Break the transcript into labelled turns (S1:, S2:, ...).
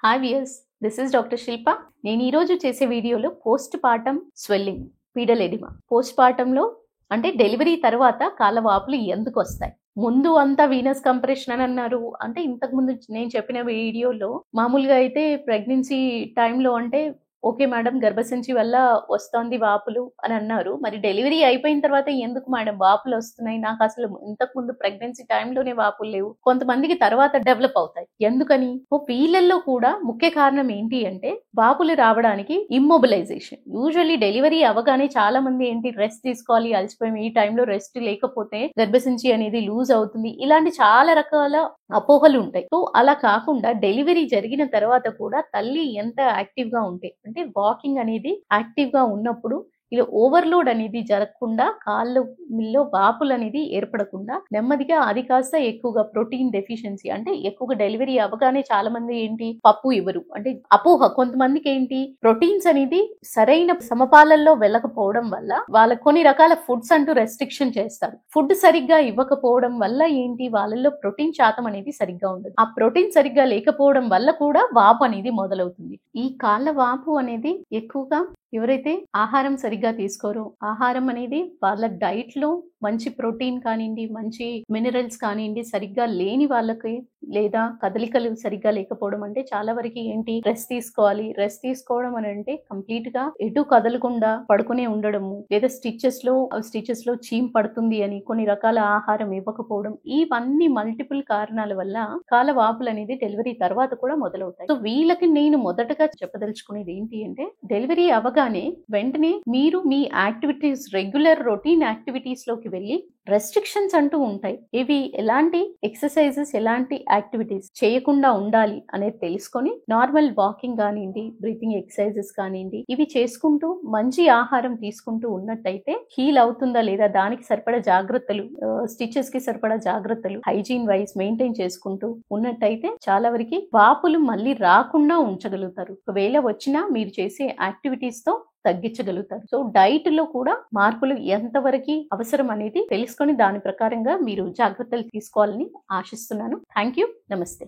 S1: Hi viewers, this is doctor Shilpa. నేను ఈరోజు చేసే వీడియోలో postpartum swelling, pedal oedema. పోస్ట్ పార్టంలో అంటే డెలివరీ తర్వాత కాళ్ళ వాపులు ఎందుకు వస్తాయి? ముందు అంతా వీనస్ కంప్రెషన్ అని అన్నారు. అంటే ఇంతకు ముందు నేను చెప్పిన వీడియోలో మామూలుగా అయితే ప్రెగ్నెన్సీ టైంలో అంటే ఓకే మేడం, గర్భసంచి వల్ల వస్తోంది వాపులు అని అన్నారు. మరి డెలివరీ అయిపోయిన తర్వాత ఎందుకు మేడం వాపులు వస్తున్నాయి? నాకు అసలు ఇంతకు ముందు ప్రెగ్నెన్సీ టైంలోనే వాపులు లేవు, కొంతమందికి తర్వాత డెవలప్ అవుతాయి. ఎందుకని? వీళ్ళల్లో కూడా ముఖ్య కారణం ఏంటి అంటే వాపులు రావడానికి ఇమ్మొబిలైజేషన్. యూజువల్లీ డెలివరీ అవగానే చాలా మంది ఏంటి, రెస్ట్ తీసుకోవాలి, అలసిపోయి ఈ టైంలో రెస్ట్ లేకపోతే గర్భసంచి అనేది లూజ్ అవుతుంది, ఇలాంటి చాలా రకాల అపోహలు ఉంటాయి. సో అలా కాకుండా డెలివరీ జరిగిన తర్వాత కూడా తల్లి ఎంత యాక్టివ్ గా ఉంటే, అంటే వాకింగ్ అనేది యాక్టివ్ గా ఉన్నప్పుడు ఇలా ఓవర్లోడ్ అనేది జరగకుండా, కాళ్ళలో వాపులు అనేది ఏర్పడకుండా నెమ్మదిగా అది కాస్త ఎక్కువగా ప్రోటీన్ డెఫిషియన్సీ, అంటే ఎక్కువగా డెలివరీ అవగానే చాలా మంది ఏంటి పప్పు ఇవ్వరు, అంటే అపోహ. కొంతమందికి ఏంటి ప్రోటీన్స్ అనేది సరైన సమపాలల్లో వెళ్ళకపోవడం వల్ల వాళ్ళకి కొన్ని రకాల ఫుడ్స్ అంటూ రెస్ట్రిక్షన్ చేస్తారు. ఫుడ్ సరిగ్గా ఇవ్వకపోవడం వల్ల ఏంటి, వాళ్ళల్లో ప్రోటీన్ శాతం అనేది సరిగ్గా ఉండదు. ఆ ప్రోటీన్ సరిగ్గా లేకపోవడం వల్ల కూడా వాపు అనేది మొదలవుతుంది. ఈ కాళ్ళ వాపు అనేది ఎక్కువగా ఎవరైతే ఆహారం సరిగ్గా తీసుకోరో, ఆహారం అనేది వాళ్ళ డైట్ లో మంచి ప్రోటీన్ కానివ్వండి, మంచి మినరల్స్ కానివ్వండి సరిగ్గా లేని వాళ్ళకి, లేదా కదలికలు సరిగ్గా లేకపోవడం, అంటే చాలా వరకు ఏంటి రెస్ట్ తీసుకోవాలి, రెస్ట్ తీసుకోవడం అని అంటే కంప్లీట్ గా ఎటు కదలకుండా పడుకునే ఉండడము, లేదా స్టిచెస్ లో చీమ్ పడుతుంది అని కొన్ని రకాల ఆహారం ఇవ్వకపోవడం, ఇవన్నీ మల్టిపుల్ కారణాల వల్ల కాళ్ళ వాపులు అనేది డెలివరీ తర్వాత కూడా మొదలవుతాయి. సో వీళ్ళకి నేను మొదటగా చెప్పదలుచుకునేది ఏంటి అంటే, డెలివరీ అవగానే వెంటనే మీరు మీ యాక్టివిటీస్, రెగ్యులర్ రొటీన్ యాక్టివిటీస్ లోకి వెళ్ళి, రెస్ట్రిక్షన్స్ అంటూ ఉంటాయి, ఇవి ఎలాంటి ఎక్సర్సైజెస్, ఎలాంటి యాక్టివిటీస్ చేయకుండా ఉండాలి అనేది తెలుసుకొని నార్మల్ వాకింగ్ కానివ్వండి, బ్రీతింగ్ ఎక్సర్సైజెస్ కానివ్వండి, ఇవి చేసుకుంటూ మంచి ఆహారం తీసుకుంటూ ఉన్నట్టయితే హీల్ అవుతుందా లేదా, దానికి సరిపడా జాగ్రత్తలు, స్టిచెస్ కి సరిపడా జాగ్రత్తలు హైజీన్ వైజ్ మెయింటైన్ చేసుకుంటూ ఉన్నట్టయితే చాలా వరకు వాపులు మళ్ళీ రాకుండా ఉంచగలుగుతారు. ఒకవేళ వచ్చినా మీరు చేసే యాక్టివిటీస్ తో తగ్గించగలుగుతారు. సో డైట్ లో కూడా మార్పులు ఎంతవరకు అవసరం అనేది తెలుసుకొని దాని ప్రకారంగా మీరు జాగ్రత్తలు తీసుకోవాలని ఆశిస్తున్నాను. Thank you. నమస్తే.